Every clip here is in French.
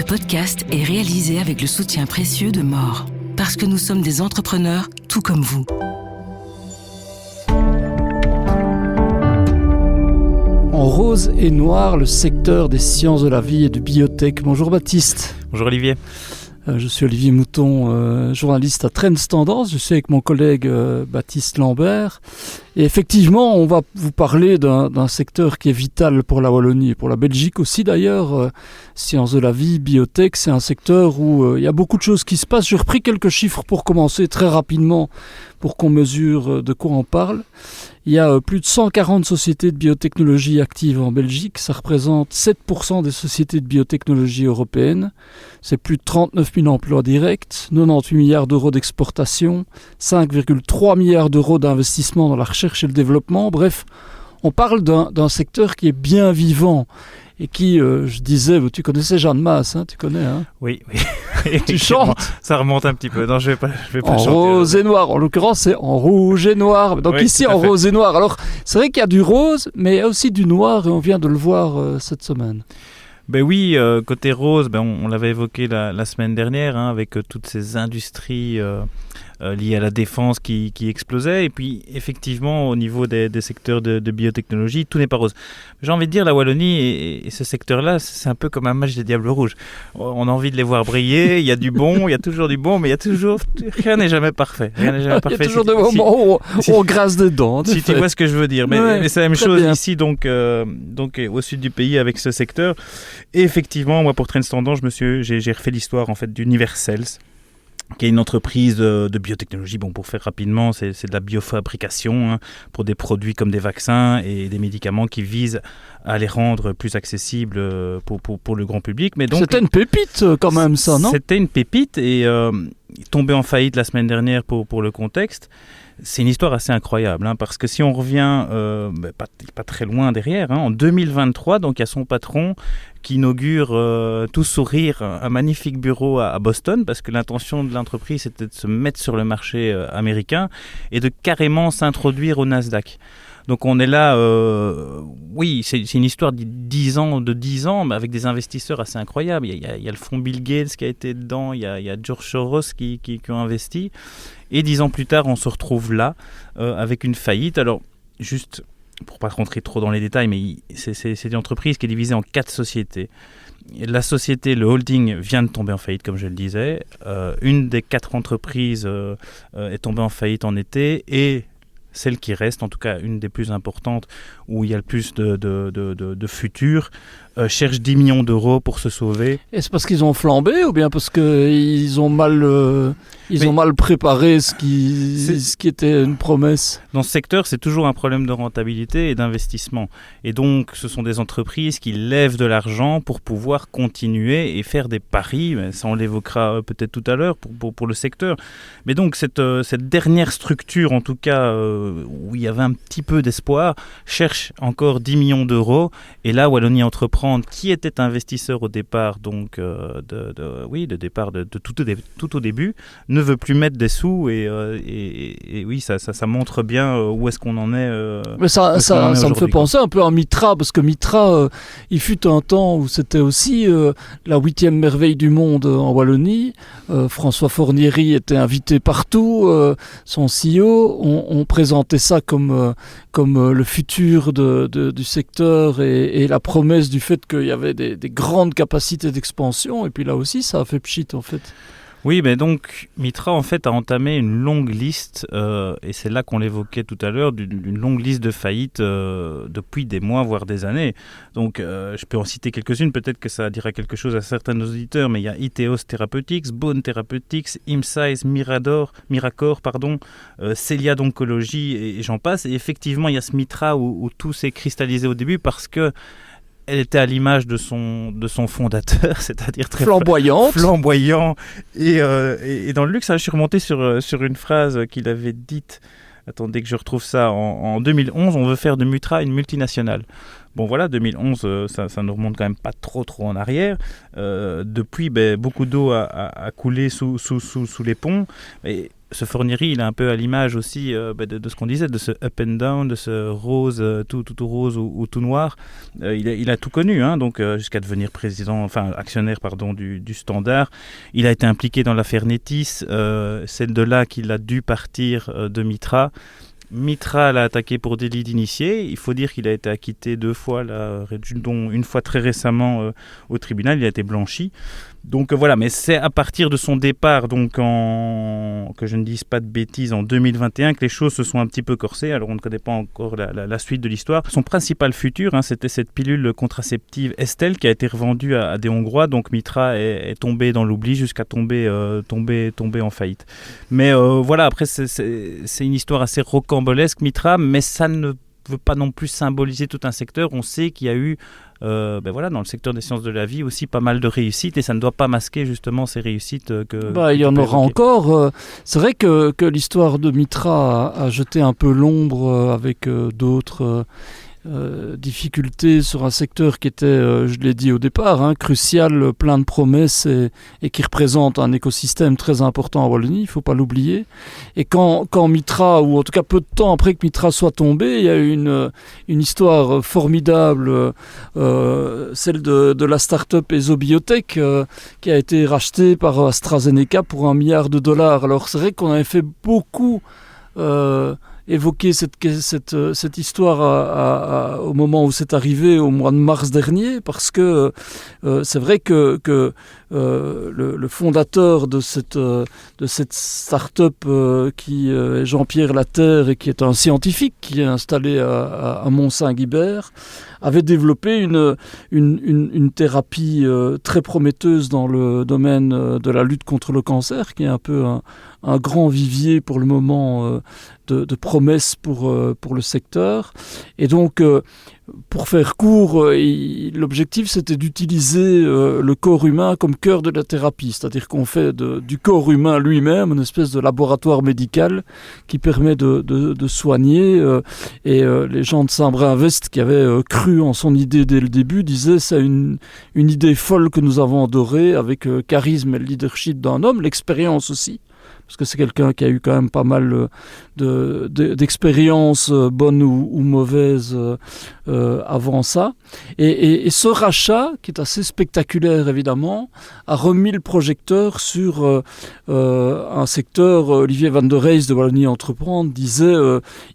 podcast est réalisé avec le soutien précieux de More. Parce que nous sommes des entrepreneurs tout comme vous. En rose et noir, le secteur des sciences de la vie et de biotech. Bonjour Baptiste. Bonjour Olivier. Je suis Olivier Mouton, journaliste à Trends Tendance. Je suis avec mon collègue Baptiste Lambert. Et effectivement, on va vous parler d'un secteur qui est vital pour la Wallonie et pour la Belgique aussi d'ailleurs. Sciences de la vie, biotech, c'est un secteur où il y a beaucoup de choses qui se passent. J'ai repris quelques chiffres pour commencer très rapidement pour qu'on mesure de quoi on parle. Il y a plus de 140 sociétés de biotechnologie actives en Belgique. Ça représente 7% des sociétés de biotechnologie européennes. C'est plus de 39 000 emplois directs, 98 milliards d'euros d'exportation, 5,3 milliards d'euros d'investissement dans la recherche et le développement. Bref, on parle d'un secteur qui est bien vivant et qui, je disais, tu connaissais Jeanne Masse, hein, tu connais, hein? Oui. Tu chantes? Ça remonte un petit peu. Non, je vais pas en chanter. En rose et noir. En l'occurrence, c'est en rouge et noir. Donc oui, ici, en rose et noir. Alors, c'est vrai qu'il y a du rose, mais il y a aussi du noir et on vient de le voir cette semaine. Ben oui, côté rose, on l'avait évoqué la semaine dernière, hein, avec toutes ces industries liées à la défense qui explosaient. Et puis, effectivement, au niveau des secteurs de biotechnologie, tout n'est pas rose. J'ai envie de dire, la Wallonie et ce secteur-là, c'est un peu comme un match des Diables Rouges. On a envie de les voir briller, il y a du bon, il y a toujours du bon, mais il y a toujours... Rien n'est jamais parfait. Il y a toujours des moments où on grasse des dents. Si tu vois ce que je veux dire. Mais c'est la même chose ici, donc au sud du pays, avec ce secteur. Et effectivement, moi, pour Trends Tendance, j'ai refait l'histoire en fait d'Universcells, qui est une entreprise de biotechnologie. Bon, pour faire rapidement, c'est de la biofabrication, hein, pour des produits comme des vaccins et des médicaments qui visent à les rendre plus accessibles pour le grand public. Mais donc, c'était une pépite quand même, ça, non? C'était une pépite et tombé en faillite la semaine dernière pour le contexte. C'est une histoire assez incroyable, hein, parce que si on revient pas très loin derrière, hein, en 2023, donc il y a son patron qui inaugure tout sourire un magnifique bureau à Boston, parce que l'intention de l'entreprise c'était de se mettre sur le marché américain et de carrément s'introduire au Nasdaq. Donc on est là, oui, c'est une histoire de 10 ans, mais avec des investisseurs assez incroyables. Il y a le fonds Bill Gates qui a été dedans, il y a George Soros qui ont investi. Et 10 ans plus tard, on se retrouve là, avec une faillite. Alors, juste pour ne pas rentrer trop dans les détails, mais c'est une entreprise qui est divisée en 4 sociétés. La société, le holding, vient de tomber en faillite, comme je le disais. Une des 4 entreprises est tombée en faillite en été et... celle qui reste, en tout cas une des plus importantes, où il y a le plus de futur, cherche 10 millions d'euros pour se sauver. Et c'est parce qu'ils ont flambé ou bien parce qu'ils ont mal préparé ce qui était une promesse? Dans ce secteur, c'est toujours un problème de rentabilité et d'investissement. Et donc, ce sont des entreprises qui lèvent de l'argent pour pouvoir continuer et faire des paris. Ça, on l'évoquera peut-être tout à l'heure pour le secteur. Mais donc, cette dernière structure, en tout cas, où il y avait un petit peu d'espoir, cherche encore 10 millions d'euros. Et là, Wallonie Entreprendre, qui était investisseur au départ, donc tout au début, ne veut plus mettre des sous et oui, ça montre bien où est-ce qu'on en est. Mais ça me fait penser un peu à Mitra, parce que Mitra, il fut un temps où c'était aussi la 8e merveille du monde en Wallonie. François Fornieri était invité partout, son CEO, on présentait ça comme le futur du secteur et la promesse du fait qu'il y avait des grandes capacités d'expansion, et puis là aussi ça a fait pchit en fait. Oui, mais donc Mitra en fait a entamé une longue liste, et c'est là qu'on l'évoquait tout à l'heure, d'une longue liste de faillites depuis des mois, voire des années. Donc je peux en citer quelques-unes, peut-être que ça dira quelque chose à certains auditeurs, mais il y a Iteos Therapeutics, Bone Therapeutics, Imsize, Miracor, Celiad Oncology et j'en passe. Et effectivement, il y a ce Mitra où tout s'est cristallisé au début parce que elle était à l'image de son fondateur, c'est-à-dire très flamboyant. Et dans le luxe, je suis remonté sur une phrase qu'il avait dite. Attendez que je retrouve ça. En 2011, on veut faire de Mitra une multinationale. Bon voilà, 2011, ça ne remonte quand même pas trop en arrière. Depuis, beaucoup d'eau a coulé sous les ponts. Et ce Forniery, il est un peu à l'image aussi de ce qu'on disait, de ce up and down, de ce rose, tout rose ou tout noir. Il a tout connu, hein, donc jusqu'à devenir actionnaire du Standard. Il a été impliqué dans l'affaire Netis. C'est de là qu'il a dû partir de Mitra. Mitra l'a attaqué pour délit d'initié. Il faut dire qu'il a été acquitté 2 fois, dont une fois très récemment au tribunal. Il a été blanchi. Donc voilà, mais c'est à partir de son départ, donc que je ne dise pas de bêtises, en 2021, que les choses se sont un petit peu corsées. Alors on ne connaît pas encore la suite de l'histoire. Son principal futur, c'était cette pilule contraceptive Estelle qui a été revendue à des Hongrois. Donc Mitra est tombé dans l'oubli jusqu'à tomber en faillite. Mais voilà, après c'est une histoire assez rocambolesque, Mitra, mais ça ne veut pas non plus symboliser tout un secteur. On sait qu'il y a eu dans le secteur des sciences de la vie aussi pas mal de réussites, et ça ne doit pas masquer justement ces réussites il y en aura encore. C'est vrai que l'histoire de Mitra a jeté un peu l'ombre avec d'autres difficultés sur un secteur qui était, je l'ai dit au départ, crucial, plein de promesses et qui représente un écosystème très important à Wallonie, il ne faut pas l'oublier. Et quand Mitra, ou en tout cas peu de temps après que Mitra soit tombé, il y a eu une histoire formidable, celle de la start-up EsoBiotech, qui a été rachetée par AstraZeneca pour $1 milliard. Alors c'est vrai qu'on avait fait beaucoup évoquer cette histoire au moment où c'est arrivé, au mois de mars dernier, parce que c'est vrai que le fondateur de cette start-up qui est Jean-Pierre Laterre et qui est un scientifique qui est installé à Mont-Saint-Guibert, avait développé une thérapie très prometteuse dans le domaine de la lutte contre le cancer, qui est un peu un grand vivier pour le moment de promesses pour le secteur. Et donc, pour faire court, l'objectif c'était d'utiliser le corps humain comme cœur de la thérapie, c'est-à-dire qu'on fait du corps humain lui-même une espèce de laboratoire médical qui permet de soigner. Et les gens de Saint-Brin-Vest qui avaient cru en son idée dès le début disaient c'est une idée folle que nous avons adorée, avec charisme et le leadership d'un homme, l'expérience aussi. Parce que c'est quelqu'un qui a eu quand même pas mal d'expériences, bonnes ou mauvaises, avant ça. Et ce rachat, qui est assez spectaculaire évidemment, a remis le projecteur sur un secteur. Olivier Van der Reis de Wallonie Entreprendre disait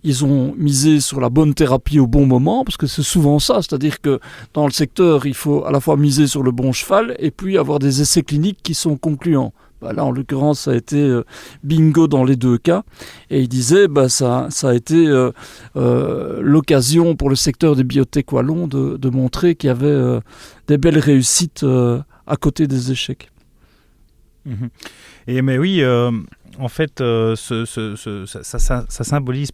ils ont misé sur la bonne thérapie au bon moment, parce que c'est souvent ça, c'est-à-dire que dans le secteur, il faut à la fois miser sur le bon cheval et puis avoir des essais cliniques qui sont concluants. Là, en l'occurrence, ça a été bingo dans les 2 cas. Et il disait, ça a été l'occasion pour le secteur des biotech wallons de montrer qu'il y avait des belles réussites à côté des échecs. Mmh. Et mais oui, en fait, ça symbolise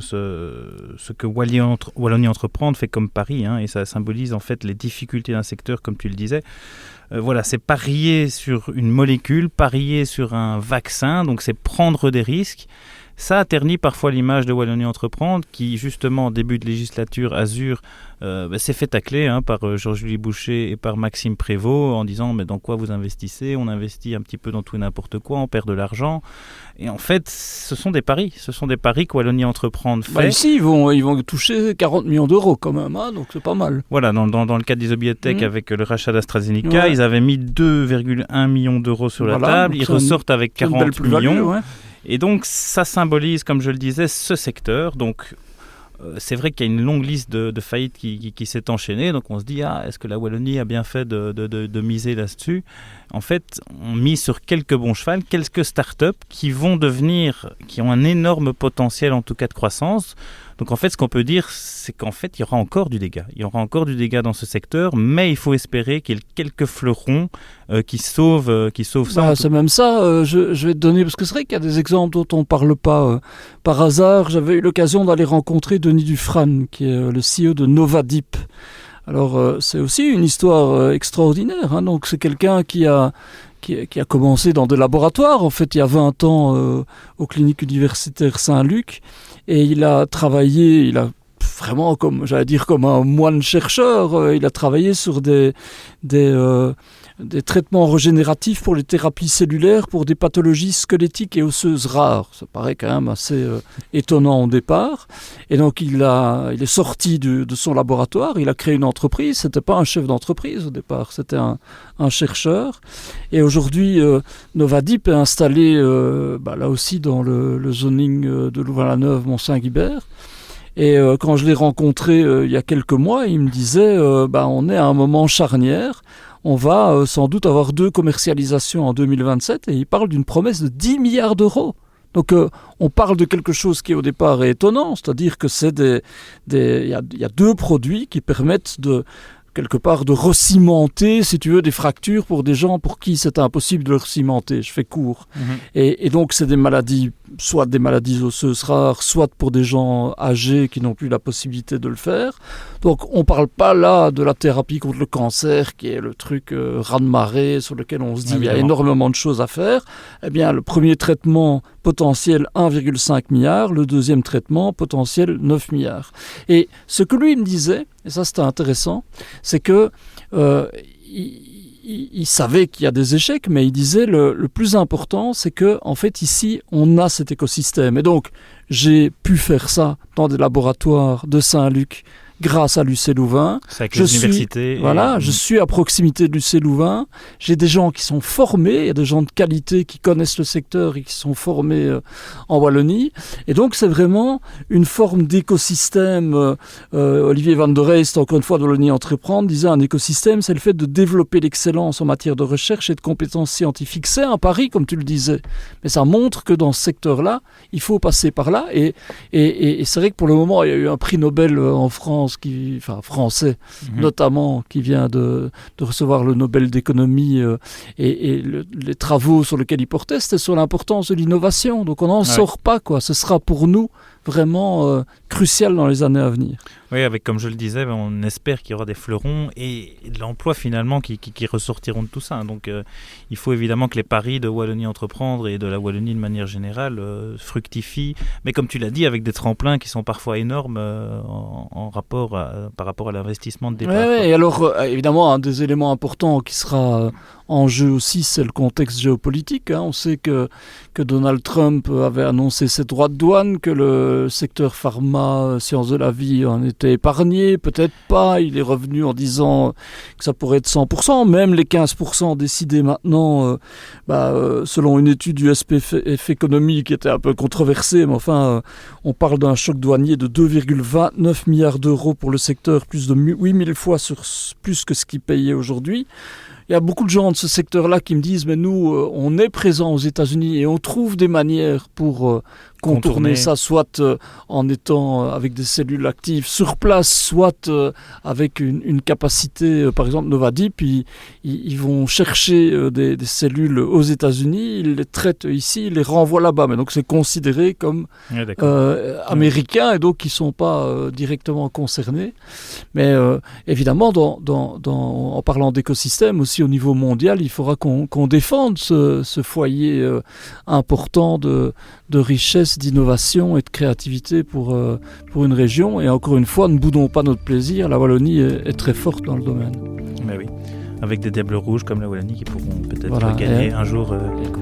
ce que Wallonie Entreprendre fait comme pari, et ça symbolise en fait les difficultés d'un secteur, comme tu le disais. Voilà, c'est parier sur une molécule, parier sur un vaccin, donc c'est prendre des risques. Ça a terni parfois l'image de Wallonie Entreprendre, qui justement en début de législature Azur s'est fait tacler par Georges-Louis Boucher et par Maxime Prévost en disant mais dans quoi vous investissez ? On investit un petit peu dans tout et n'importe quoi, on perd de l'argent. Et en fait, ce sont des paris que Wallonie Entreprendre fait. Ici, ils vont toucher 40 millions d'euros quand même, donc c'est pas mal. Voilà, dans le cadre d'EsoBiotech, avec le rachat d'AstraZeneca, ils avaient mis 2,1 millions d'euros sur la table, ils ressortent avec 40 millions. Et donc, ça symbolise, comme je le disais, ce secteur. Donc, c'est vrai qu'il y a une longue liste de faillites qui s'est enchaînée. Donc, on se dit, est-ce que la Wallonie a bien fait de miser là-dessus ? En fait, on mise sur quelques bons chevals, quelques startups qui ont un énorme potentiel, en tout cas de croissance. Donc en fait, ce qu'on peut dire, c'est qu'en fait, il y aura encore du dégât. Il y aura encore du dégât dans ce secteur, mais il faut espérer qu'il y ait quelques fleurons qui sauvent ça. C'est même ça, je vais te donner, parce que c'est vrai qu'il y a des exemples dont on ne parle pas. Par hasard, j'avais eu l'occasion d'aller rencontrer Denis Dufresne, qui est le CEO de Novadip. Alors, c'est aussi une histoire extraordinaire. Donc, c'est quelqu'un qui a commencé dans des laboratoires, en fait, il y a 20 ans, aux cliniques universitaires Saint-Luc. Et il a travaillé, il a vraiment comme un moine chercheur. Il a travaillé sur des traitements régénératifs pour les thérapies cellulaires pour des pathologies squelettiques et osseuses rares. Ça paraît quand même assez étonnant au départ. Et donc il est sorti de son laboratoire, il a créé une entreprise. C'était pas un chef d'entreprise au départ, c'était un chercheur. Et aujourd'hui, Novadip est installé là aussi dans le zoning de Louvain-la-Neuve, Mont-Saint-Guibert. Et quand je l'ai rencontré il y a quelques mois, il me disait on est à un moment charnière. On va sans doute avoir 2 commercialisations en 2027 et il parle d'une promesse de 10 milliards d'euros. Donc on parle de quelque chose qui au départ est étonnant, c'est-à-dire que il y a 2 produits qui permettent quelque part de recimenter, si tu veux, des fractures pour des gens pour qui c'est impossible de le recimenter. Je fais court. Et donc c'est des maladies, soit des maladies osseuses rares, soit pour des gens âgés qui n'ont plus la possibilité de le faire. Donc on ne parle pas là de la thérapie contre le cancer, qui est le truc raz-de-marée sur lequel on se dit il y a énormément de choses à faire. Eh bien, le premier traitement potentiel 1,5 milliard, le deuxième traitement potentiel 9 milliards. Et ce que lui me disait, et ça c'était intéressant, c'est que il savait qu'il y a des échecs, mais il disait le plus important, c'est que en fait ici on a cet écosystème. Et donc j'ai pu faire ça dans des laboratoires de Saint-Luc grâce à l'UC Louvain. C'est avec les universités. Je suis à proximité de l'UC Louvain. J'ai des gens qui sont formés, il y a des gens de qualité qui connaissent le secteur et qui sont formés en Wallonie. Et donc, c'est vraiment une forme d'écosystème. Olivier Van der Reest, encore une fois, de Wallonie Entreprendre, disait un écosystème, c'est le fait de développer l'excellence en matière de recherche et de compétences scientifiques. C'est un pari, comme tu le disais. Mais ça montre que dans ce secteur-là, il faut passer par là. Et c'est vrai que pour le moment, il y a eu un prix Nobel en France, français notamment, qui vient de recevoir le Nobel d'économie et les travaux sur lesquels il portait, c'était sur l'importance de l'innovation. Donc on n'en sort pas, quoi. Ce sera pour nous vraiment crucial dans les années à venir. Oui, avec, comme je le disais, on espère qu'il y aura des fleurons et de l'emploi finalement qui ressortiront de tout ça. Donc il faut évidemment que les paris de Wallonie Entreprendre et de la Wallonie de manière générale fructifient, mais comme tu l'as dit, avec des tremplins qui sont parfois énormes par rapport à l'investissement de départ. Et alors évidemment, un des éléments importants qui sera en jeu aussi, c'est le contexte géopolitique. On sait que Donald Trump avait annoncé ses droits de douane, que le secteur pharma, sciences de la vie en était épargné, peut-être pas. Il est revenu en disant que ça pourrait être 100%, même les 15% décidés maintenant, selon une étude du SPF Economy qui était un peu controversée, mais enfin, on parle d'un choc douanier de 2,29 milliards d'euros pour le secteur, plus de 8000 fois plus que ce qu'il payait aujourd'hui. Il y a beaucoup de gens de ce secteur-là qui me disent « Mais nous, on est présents aux États-Unis et on trouve des manières pour contourner ça, soit en étant avec des cellules actives sur place, soit avec une capacité, par exemple Novadip, ils vont chercher des cellules aux États-Unis, ils les traitent ici, ils les renvoient là-bas. Mais donc c'est considéré comme américain et donc ils ne sont pas directement concernés. Mais évidemment, en parlant d'écosystème, aussi au niveau mondial, il faudra qu'on défende ce foyer important de richesse, d'innovation et de créativité pour une région. Et encore une fois, ne boudons pas notre plaisir. La Wallonie est très forte dans le domaine. Mais oui, avec des diables rouges comme la Wallonie qui pourront peut-être gagner un jour.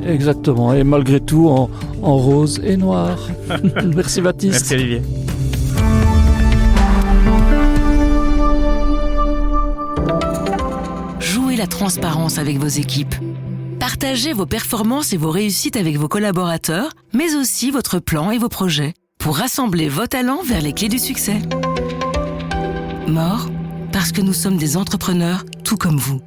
Exactement, et malgré tout en rose et noir. Merci Baptiste. Merci Olivier. Jouez la transparence avec vos équipes. Partagez vos performances et vos réussites avec vos collaborateurs, mais aussi votre plan et vos projets, pour rassembler vos talents vers les clés du succès. Mort, parce que nous sommes des entrepreneurs tout comme vous.